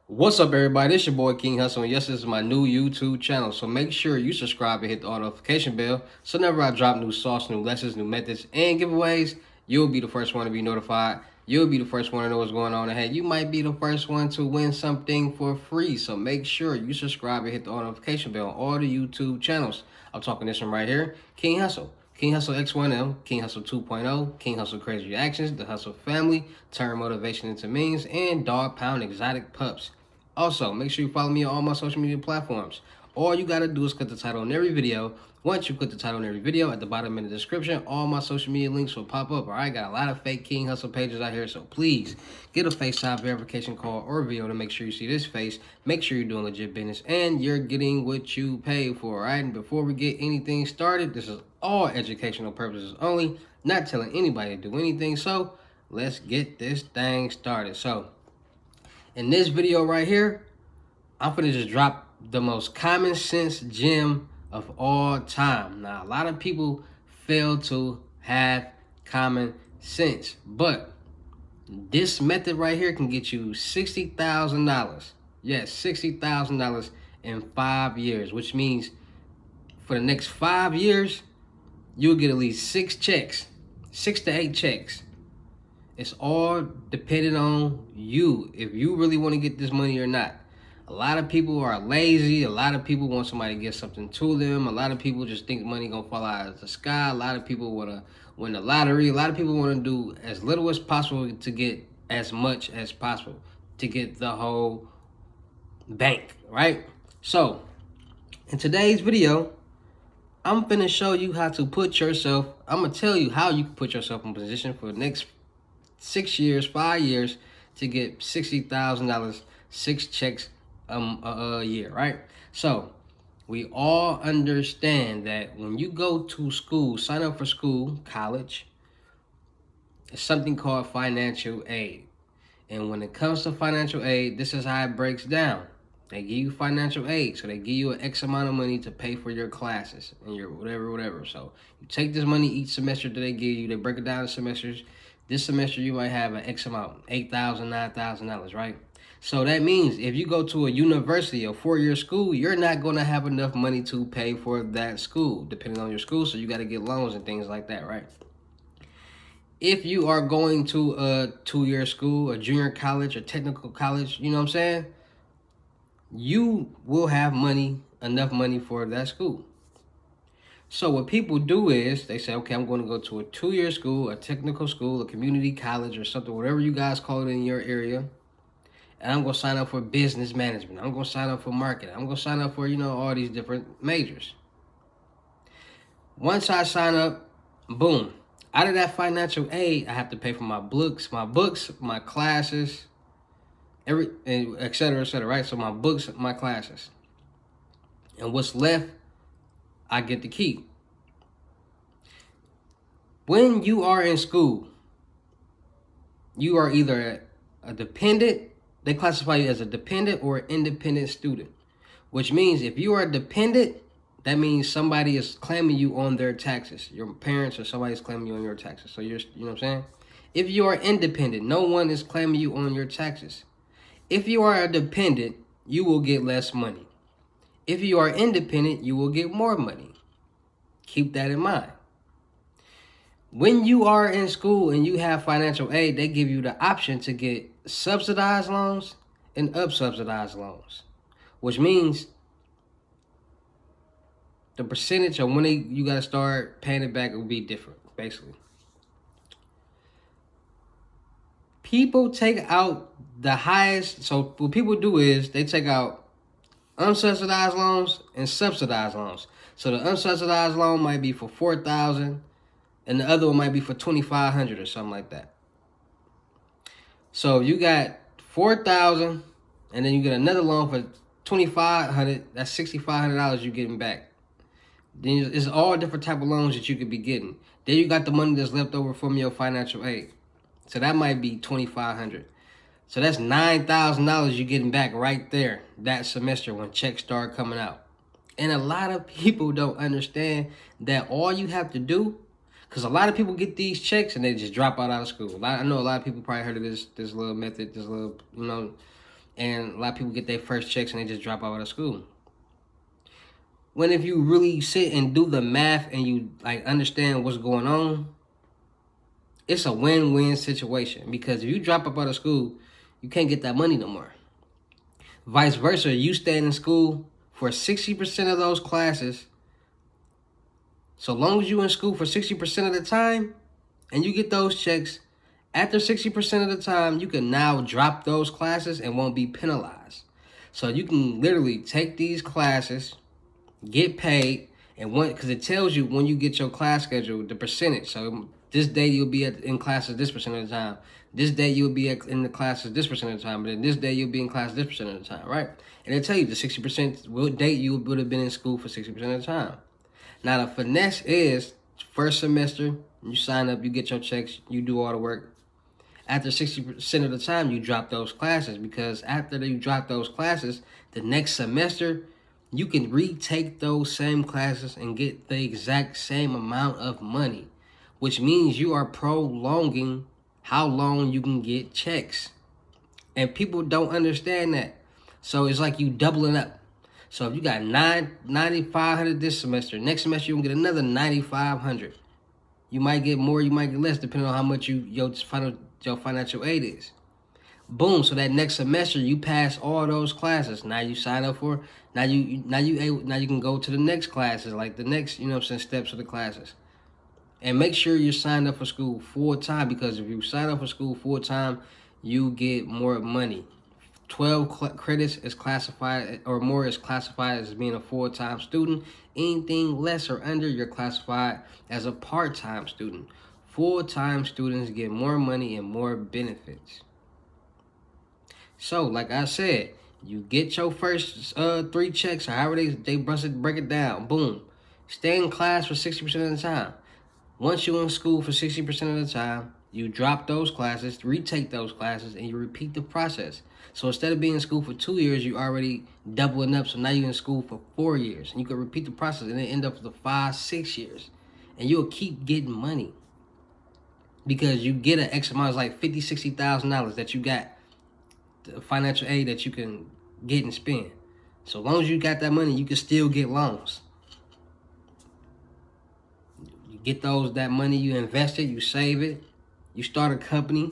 What's up, everybody? It's your boy King Hussle, and yes, this is my new YouTube channel. So make sure you subscribe and hit the notification bell so whenever I drop new sauce, new lessons, new methods, and giveaways, you'll be the first one to be notified. You'll be the first one to know what's going on ahead. You might be the first one to win something for free. So make sure you subscribe and hit the notification bell on all the YouTube channels. I'm talking this one right here, King Hussle. King Hussle X1M, King Hussle 2.0, King Hussle Crazy Reactions, The Hussle Family, Turn Motivation into Memes, and Dog Pound Exotic Pups. Also, make sure you follow me on all my social media platforms. All you gotta do is click the title on every video. Once you click the title on every video, at the bottom in the description, all my social media links will pop up. Alright, got a lot of fake King Hussle pages out here, so please get a FaceTime verification call or video to make sure you see this face. Make sure you're doing legit business and you're getting what you pay for. Alright, and before we get anything started, this is all educational purposes only, not telling anybody to do anything. So let's get this thing started. So in this video right here, I'm gonna just drop the most common sense gem of all time. Now, a lot of people fail to have common sense, but this method right here can get you $60,000. Yes, $60,000 in 5 years, which means for the next 5 years, you'll get at least 6 to 8 checks. It's all dependent on you, if you really want to get this money or not. A lot of people are lazy. A lot of people want somebody to get something to them. A lot of people just think money gonna fall out of the sky. A lot of people want to win the lottery. A lot of people want to do as little as possible to get as much as possible, to get the whole bank, right? So, in today's video, I'm finna show you how to put yourself, I'm gonna tell you how you can put yourself in position for the next 6 years, 5 years to get $60,000, 6 checks a year, right? So we all understand that when you go to school, sign up for school, college, it's something called financial aid. And when it comes to financial aid, this is how it breaks down. They give you financial aid, so they give you an X amount of money to pay for your classes and your whatever. So you take this money each semester that they give you, they break it down in semesters. This semester you might have an X amount, $8,000, $9,000, right? So that means if you go to a university, a 4-year school, you're not going to have enough money to pay for that school, depending on your school. So you got to get loans and things like that, right? If you are going to a 2-year school, a junior college, a technical college, you know what I'm saying? You will have money, enough money for that school. So what people do is they say, okay, I'm going to go to a 2-year school, a technical school, a community college or something, whatever you guys call it in your area. And I'm going to sign up for business management. I'm going to sign up for marketing. I'm going to sign up for, all these different majors. Once I sign up, boom. Out of that financial aid, I have to pay for my books, my classes, et cetera, right? So my books, my classes. And what's left, I get to keep. When you are in school, you are either a dependent, they classify you as a dependent or an independent student. Which means if you are a dependent, that means somebody is claiming you on their taxes. Your parents or somebody is claiming you on your taxes. So you know what I'm saying? If you are independent, no one is claiming you on your taxes. If you are a dependent, you will get less money. If you are independent, you will get more money. Keep that in mind. When you are in school and you have financial aid, they give you the option to get subsidized loans and unsubsidized loans, which means the percentage of when you got to start paying it back will be different, basically. People take out the highest. So what people do is they take out unsubsidized loans and subsidized loans. So the unsubsidized loan might be for $4,000 and the other one might be for $2,500 or something like that. So you got $4,000 and then you get another loan for $2,500. That's $6,500 you're getting back. Then it's all different type of loans that you could be getting. Then you got the money that's left over from your financial aid. So that might be $2,500. So that's $9,000 you're getting back right there that semester when checks start coming out. And a lot of people don't understand that all you have to do, because a lot of people get these checks and they just drop out of school. I know a lot of people probably heard of this little method, this little, And a lot of people get their first checks and they just drop out of school. When if you really sit and do the math and you like understand what's going on, it's a win-win situation. Because if you drop out of school, you can't get that money no more. Vice versa, you stay in school for 60% of those classes. So long as you in school for 60% of the time and you get those checks, after 60% of the time, you can now drop those classes and won't be penalized. So you can literally take these classes, get paid, and because it tells you when you get your class schedule, the percentage. So this day you'll be in classes this percent of the time. This day you'll be in the classes this percent of the time. But then this day you'll be in class this percent of the time, right? And it'll tell you the 60% what date you would have been in school for 60% of the time. Now the finesse is first semester, you sign up, you get your checks, you do all the work. After 60% of the time, you drop those classes, because after you drop those classes, the next semester, you can retake those same classes and get the exact same amount of money, which means you are prolonging how long you can get checks. And people don't understand that. So it's like you doubling up. So if you got 9,500 this semester, next semester you can get another 9,500. You might get more, you might get less, depending on how much your financial aid is. Boom! So that next semester you pass all those classes. Now you sign up for. Now you can go to the next classes, like the next steps of the classes. And make sure you're signed up for school full time, because if you sign up for school full time, you get more money. 12 credits is classified, or more is classified as being a full-time student. Anything less or under, you're classified as a part-time student. Full-time students get more money and more benefits. So, like I said, you get your first 3 checks, or however they break it down. Boom. Stay in class for 60% of the time. Once you're in school for 60% of the time, you drop those classes, retake those classes, and you repeat the process. So instead of being in school for 2 years, you're already doubling up. So now you're in school for 4 years. And you can repeat the process and then end up for 5-6 years. And you'll keep getting money. Because you get an X amount, like $50,000, $60,000 that you got, the financial aid that you can get and spend. So long as you got that money, you can still get loans. You get that money, you invest it, you save it, you start a company.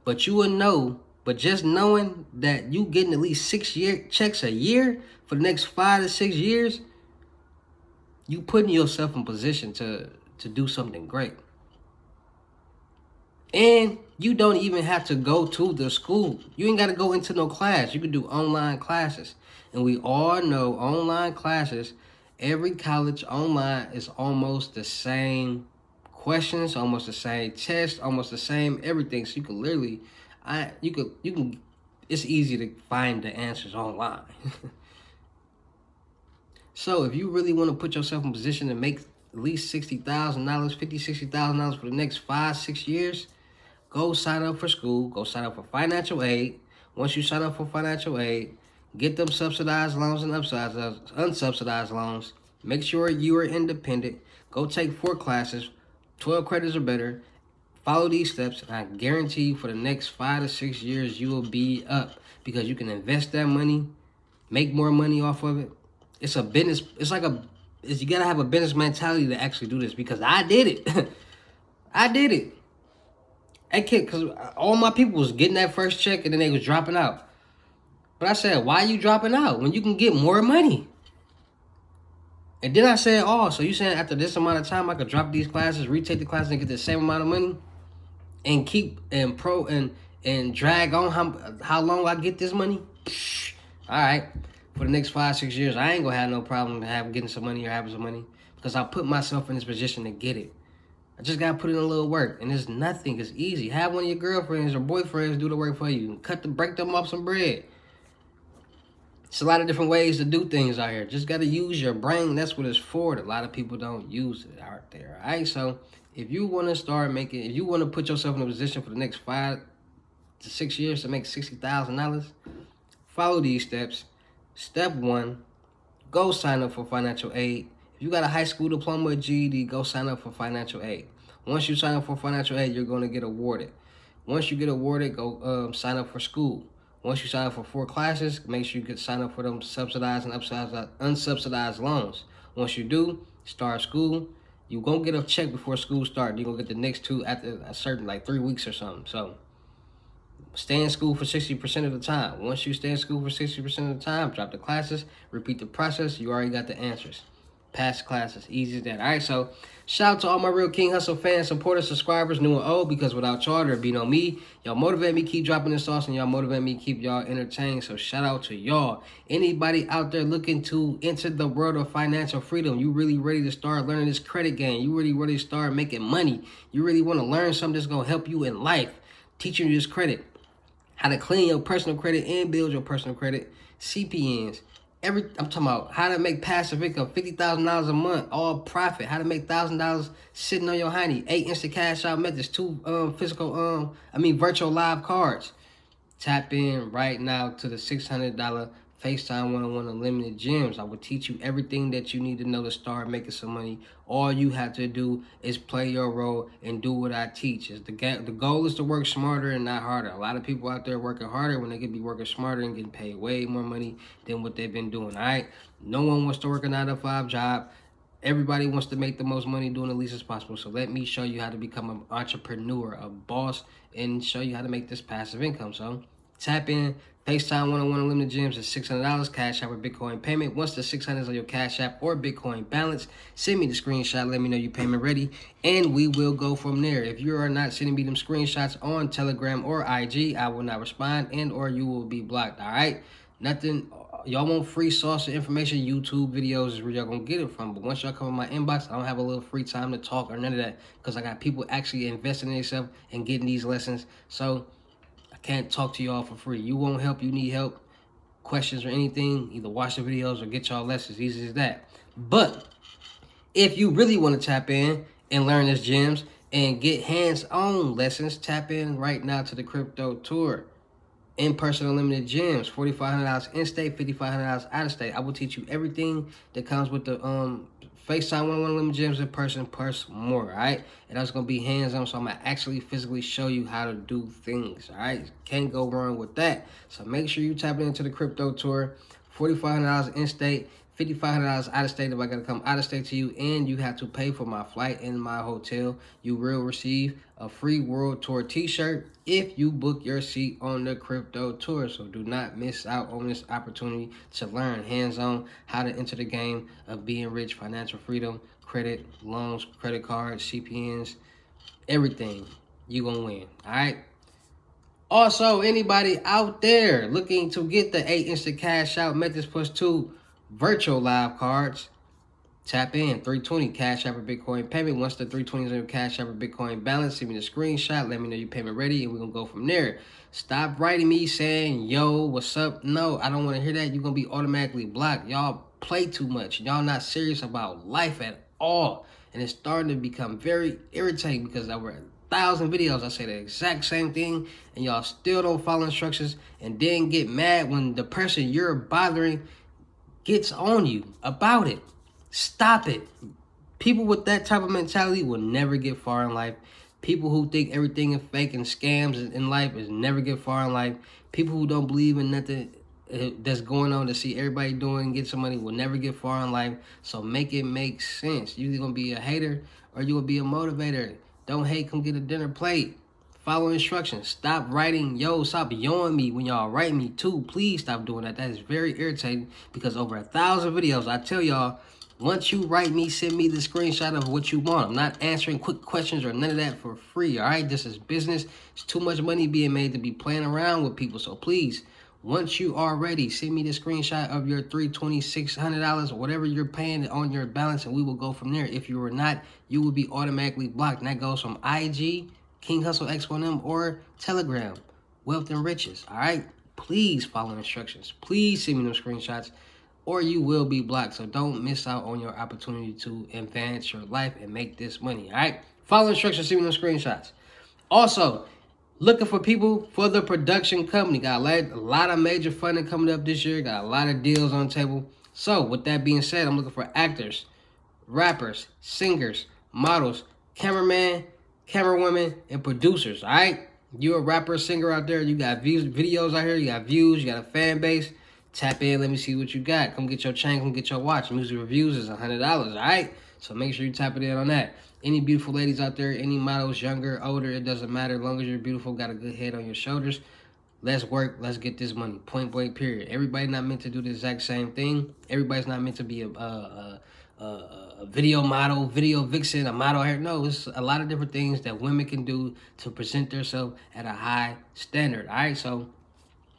But you will know, but just knowing that you getting at least 6 checks a year for the next 5 to 6 years, you putting yourself in position to do something great. And you don't even have to go to the school. You ain't got to go into no class. You can do online classes. And we all know online classes, every college online is almost the same questions, almost the same test, almost the same everything. So you can literally, it's easy to find the answers online. So if you really want to put yourself in position to make at least $60,000, $50,000, $60,000 for the next 5-6 years, go sign up for school, go sign up for financial aid. Once you sign up for financial aid, get them subsidized loans and unsubsidized loans. Make sure you are independent. Go take 4 classes, 12 credits or better. Follow these steps, and I guarantee you for the next 5 to 6 years, you will be up, because you can invest that money, make more money off of it. It's a business. You gotta have a business mentality to actually do this, because I did it. I did it. Because all my people was getting that first check and then they was dropping out. But I said, why are you dropping out when you can get more money? And then I said, so you saying after this amount of time I could drop these classes, retake the classes, and get the same amount of money, and keep and drag on how long I get this money? All right, for the next 5-6 years, I ain't gonna have no problem getting some money or having some money, because I put myself in this position to get it. I just gotta put in a little work, and it's nothing. It's easy. Have one of your girlfriends or boyfriends do the work for you. Break them off some bread. It's a lot of different ways to do things out here. Just gotta use your brain. That's what it's for. A lot of people don't use it out there. All right, so if you want to put yourself in a position for the next 5 to 6 years to make $60,000, follow these steps. Step 1, go sign up for financial aid. If you got a high school diploma or GED, go sign up for financial aid. Once you sign up for financial aid, you're going to get awarded. Once you get awarded, go sign up for school. Once you sign up for 4 classes, make sure you can sign up for them subsidized and unsubsidized loans. Once you do, start school. You're going to get a check before school starts. You're going to get the next 2 after a certain, like 3 weeks or something. So stay in school for 60% of the time. Once you stay in school for 60% of the time, drop the classes, repeat the process. You already got the answers. Pass classes, easy as that. All right, so shout out to all my real King Hussle fans, supporters, subscribers, new and old, because without y'all, there'd be no me. Y'all motivate me, keep dropping this sauce, and y'all motivate me, keep y'all entertained. So shout out to y'all. Anybody out there looking to enter the world of financial freedom, you really ready to start learning this credit game, you really ready to start making money, you really want to learn something that's going to help you in life, teaching you this credit, how to clean your personal credit and build your personal credit, CPNs, I'm talking about how to make passive income, $50,000 a month, all profit. How to make $1,000 sitting on your honey. 8 instant cash out methods, 2 virtual live cards. Tap in right now to the $600 FaceTime one-on-one unlimited gems. I will teach you everything that you need to know to start making some money. All you have to do is play your role and do what I teach. The goal is to work smarter and not harder. A lot of people out there working harder when they could be working smarter and getting paid way more money than what they've been doing. All right, no one wants to work a 9-to-5 job. Everybody wants to make the most money doing the least as possible. So let me show you how to become an entrepreneur, a boss, and show you how to make this passive income. So tap in, FaceTime one-on-one unlimited gems at $600, Cash App or Bitcoin payment. Once the 600 is on your Cash App or Bitcoin balance, send me the screenshot, let me know your payment ready, and we will go from there. If you are not sending me them screenshots on Telegram or IG, I will not respond and or you will be blocked, all right? Nothing, y'all want free source of information, YouTube videos is where y'all gonna get it from. But once y'all come in my inbox, I don't have a little free time to talk or none of that because I got people actually investing in themselves and getting these lessons. So I can't talk to y'all for free. You want help, you need help, questions or anything, either watch the videos or get y'all lessons, easy as that. But if you really want to tap in and learn this gems and get hands-on lessons, tap in right now to the crypto tour. In-person unlimited gems, $4,500 in-state, $5,500 out-of-state. I will teach you everything that comes with the FaceTime one-on-one unlimited gems in person plus more, all right? And that's going to be hands-on, so I'm going to actually physically show you how to do things, all right? Can't go wrong with that. So make sure you tap into the crypto tour, $4,500 in-state, $5,500 out of state if I gotta come out of state to you, and you have to pay for my flight and my hotel. You will receive a free World Tour t-shirt if you book your seat on the crypto tour. So do not miss out on this opportunity to learn hands-on how to enter the game of being rich, financial freedom, credit, loans, credit cards, CPNs, everything. You gonna win, all right? Also, anybody out there looking to get the 8 instant cash out methods plus 2 virtual live cards, tap in, 320 Cash App or Bitcoin payment. Once the 320 is on your Cash App or Bitcoin balance, send me the screenshot, let me know your payment ready, and we're going to go from there. Stop writing me saying, yo, what's up? No, I don't want to hear that. You're going to be automatically blocked. Y'all play too much. Y'all not serious about life at all. And it's starting to become very irritating because over 1,000 videos I say the exact same thing and y'all still don't follow instructions and then get mad when the person you're bothering gets on you about it. Stop it. People with that type of mentality will never get far in life. People who think everything is fake and scams in life is never get far in life. People who don't believe in nothing that's going on to see everybody doing and get some money will never get far in life. So make it make sense. You're either going to be a hater or you're going to be a motivator. Don't hate, come get a dinner plate. Follow instructions. Stop writing, stop yoing me when y'all write me too. Please stop doing that. That is very irritating because over 1,000 videos, I tell y'all, once you write me, send me the screenshot of what you want. I'm not answering quick questions or none of that for free, all right? This is business. It's too much money being made to be playing around with people. So please, once you are ready, send me the screenshot of your $320, $600, or whatever you're paying on your balance, and we will go from there. If you are not, you will be automatically blocked. And that goes from IG, King Hussle X1M, or Telegram, Wealth and Riches, all right? Please follow instructions. Please send me those screenshots or you will be blocked. So don't miss out on your opportunity to advance your life and make this money, all right? Follow instructions, send me those screenshots. Also, looking for people for the production company. Got a lot of major funding coming up this year. Got a lot of deals on the table. So with that being said, I'm looking for actors, rappers, singers, models, cameraman, camerawomen, and producers, all right? You're a rapper, singer out there. You got views, videos out here. You got views. You got a fan base. Tap in. Let me see what you got. Come get your chain. Come get your watch. Music reviews is $100. All right. So make sure you tap it in on that. Any beautiful ladies out there, any models, younger, older, it doesn't matter. As long as you're beautiful, got a good head on your shoulders. Let's work. Let's get this money. Point blank. Period. Everybody not meant to do the exact same thing. Everybody's not meant to be a video model, video vixen, a model here. No, it's a lot of different things that women can do to present themselves at a high standard. All right, so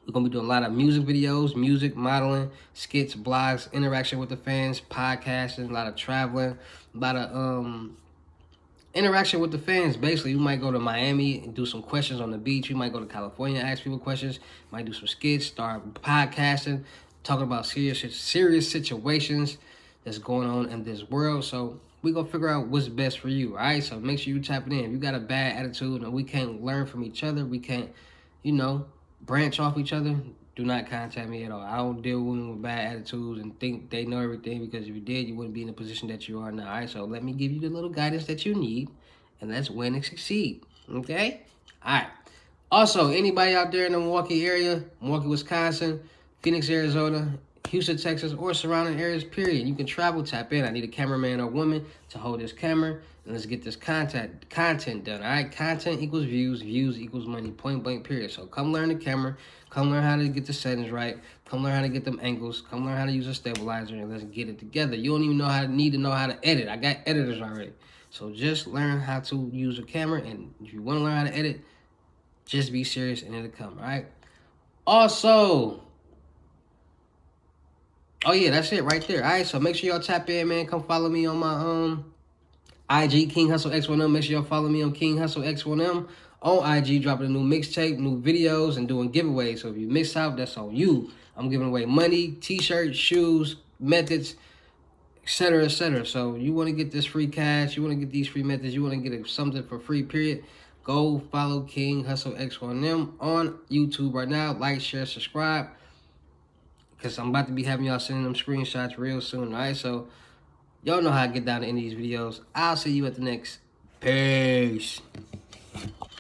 we're gonna be doing a lot of music videos, music modeling, skits, blogs, interaction with the fans, podcasting, a lot of traveling, a lot of interaction with the fans. Basically, you might go to Miami and do some questions on the beach. You might go to California and ask people questions. Might do some skits, start podcasting, talking about serious situations that's going on in this world. So we gonna figure out what's best for you. All right. So make sure you tap it in. If you got a bad attitude and we can't learn from each other, we can't, branch off each other. Do not contact me at all. I don't deal with women with bad attitudes and think they know everything, because if you did, you wouldn't be in the position that you are now. All right, so let me give you the little guidance that you need, and let's win and succeed. Okay? All right. Also, anybody out there in the Milwaukee area, Milwaukee, Wisconsin, Phoenix, Arizona, Houston, Texas, or surrounding areas, period. You can travel, tap in. I need a cameraman or woman to hold this camera, and let's get this content done, all right? Content equals views, views equals money, point blank, period. So come learn the camera, come learn how to get the settings right, come learn how to get them angles, come learn how to use a stabilizer, and let's get it together. You don't even need to know how to edit. I got editors already. So just learn how to use a camera, and if you want to learn how to edit, just be serious and it'll come, all right? Also, oh yeah, that's it right there. All right, so make sure y'all tap in, man. Come follow me on my IG, King Hussle X1M. Make sure y'all follow me on King Hussle X1M on IG, dropping a new mixtape, new videos, and doing giveaways. So if you miss out, that's on you. I'm giving away money, t-shirts, shoes, methods, etc., etc. So you want to get this free cash, you want to get these free methods, you want to get something for free, period, go follow King Hussle X1M on YouTube right now. Like, share, subscribe, because I'm about to be having y'all sending them screenshots real soon, all right? So y'all know how I get down to end these videos. I'll see you at the next. Peace.